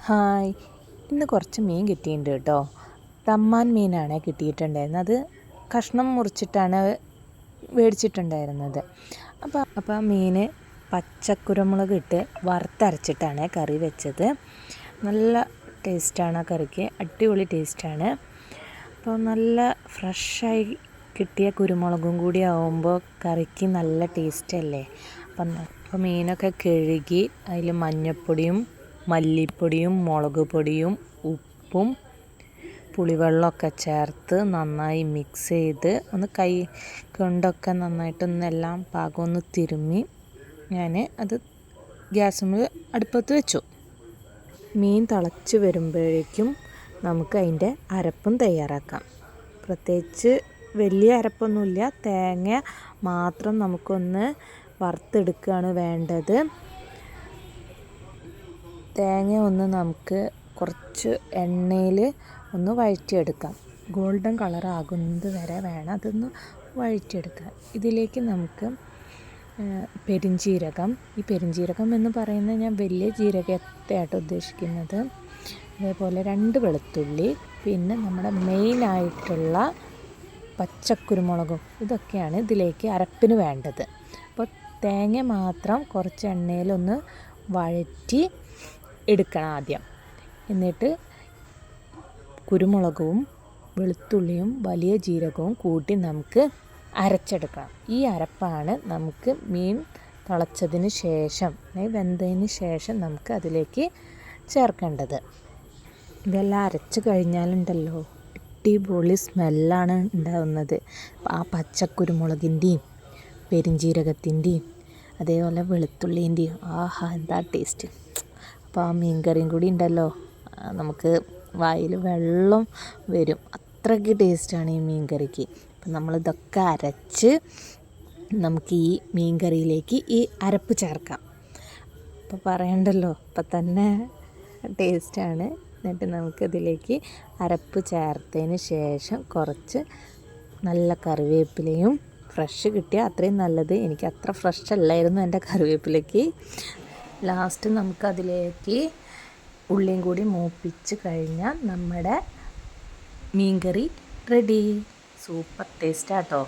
Hi, ഇന്ന് കുറച്ച് മീൻ കിട്ടിയിട്ടുണ്ട് കേട്ടോ. തമ്മാൻ മീനാണ് കിട്ടിയിട്ടുണ്ടായിരുന്നത്. അത് കഷ്ണം മുറിച്ചിട്ടാണ് മേടിച്ചിട്ടുണ്ടായിരുന്നത്. അപ്പോൾ ആ മീൻ പച്ചക്കുരുമുളക് ഇട്ട് വറുത്തരച്ചിട്ടാണ് കറി വെച്ചത്. നല്ല ടേസ്റ്റാണ് ആ കറിക്ക്, അടിപൊളി ടേസ്റ്റാണ്. അപ്പോൾ നല്ല ഫ്രഷായി കിട്ടിയ കുരുമുളകും കൂടി ആവുമ്പോൾ കറിക്ക് നല്ല ടേസ്റ്റല്ലേ. അപ്പോൾ മീനൊക്കെ കഴുകി അതിൽ മഞ്ഞൾപ്പൊടിയും മല്ലിപ്പൊടിയും മുളക് പൊടിയും ഉപ്പും പുളിവെള്ളമൊക്കെ ചേർത്ത് നന്നായി മിക്സ് ചെയ്ത് ഒന്ന് കൈ കൊണ്ടൊക്കെ നന്നായിട്ടൊന്നെല്ലാം പാകം ഒന്ന് തിരുമ്മി ഞാൻ അത് ഗ്യാസിൽ അടുപ്പത്ത് വെച്ചു. മീൻ തിളച്ച് വരുമ്പോഴേക്കും നമുക്ക് അതിൻ്റെ അരപ്പും തയ്യാറാക്കാം. പ്രത്യേകിച്ച് വലിയ അരപ്പൊന്നുമില്ല, തേങ്ങ മാത്രം നമുക്കൊന്ന് വറുത്തെടുക്കുകയാണ് വേണ്ടത്. തേങ്ങ ഒന്ന് നമുക്ക് കുറച്ച് എണ്ണയിൽ ഒന്ന് വഴറ്റിയെടുക്കാം. ഗോൾഡൻ കളർ ആകുന്നത് വരെ വേണം അതൊന്ന് വഴറ്റിയെടുക്കാം. ഇതിലേക്ക് നമുക്ക് പെരുംജീരകം, ഈ പെരുംജീരകം എന്ന് പറയുന്നത് ഞാൻ വലിയ ജീരകത്തെയാട്ടോ ഉദ്ദേശിക്കുന്നത്. അതേപോലെ 2 വെളുത്തുള്ളി, പിന്നെ നമ്മുടെ മെയിനായിട്ടുള്ള പച്ചക്കുരുമുളകും, ഇതൊക്കെയാണ് ഇതിലേക്ക് അരപ്പിന് വേണ്ടത്. അപ്പോൾ തേങ്ങ മാത്രം കുറച്ച് എണ്ണയിലൊന്ന് വഴറ്റി എടുക്കണം ആദ്യം. എന്നിട്ട് കുരുമുളകും വെളുത്തുള്ളിയും വലിയ ജീരകവും കൂട്ടി നമുക്ക് അരച്ചെടുക്കണം. ഈ അരപ്പാണ് നമുക്ക് മീൻ തിളച്ചതിന് ശേഷം, വെന്തതിന് ശേഷം നമുക്ക് അതിലേക്ക് ചേർക്കേണ്ടത്. ഇതെല്ലാം അരച്ച് കഴിഞ്ഞാലുണ്ടല്ലോ അടിപൊളി സ്മെല്ലാണ് ഉണ്ടാകുന്നത്. ആ പച്ചക്കുരുമുളകിൻ്റെയും പെരുംജീരകത്തിൻ്റെയും അതേപോലെ വെളുത്തുള്ളീൻ്റെയും ആഹാ എന്താ ടേസ്റ്റ്. അപ്പോൾ ആ മീൻ കറിയും കൂടി ഉണ്ടല്ലോ, നമുക്ക് വായിൽ വെള്ളം വരും, അത്രയ്ക്ക് ടേസ്റ്റാണ് ഈ മീൻ കറിക്ക്. അപ്പം നമ്മളിതൊക്കെ അരച്ച് നമുക്ക് ഈ മീൻ കറിയിലേക്ക് ഈ അരപ്പ് ചേർക്കാം. അപ്പോൾ പറയണ്ടല്ലോ, ഇപ്പം തന്നെ ടേസ്റ്റാണ്. എന്നിട്ട് നമുക്കിതിലേക്ക് അരപ്പ് ചേർത്തതിന് ശേഷം കുറച്ച് നല്ല കറിവേപ്പിലയും, ഫ്രഷ് കിട്ടിയാൽ അത്രയും നല്ലത്. എനിക്ക് അത്ര ഫ്രഷ് അല്ലായിരുന്നു എൻ്റെ കറിവേപ്പിലയ്ക്ക്. ലാസ്റ്റ് നമുക്കതിലേക്ക് ഉള്ളിയും കൂടി മൂപ്പിച്ച് കഴിഞ്ഞാൽ നമ്മുടെ മീൻ കറി റെഡി. സൂപ്പർ ടേസ്റ്റാട്ടോ.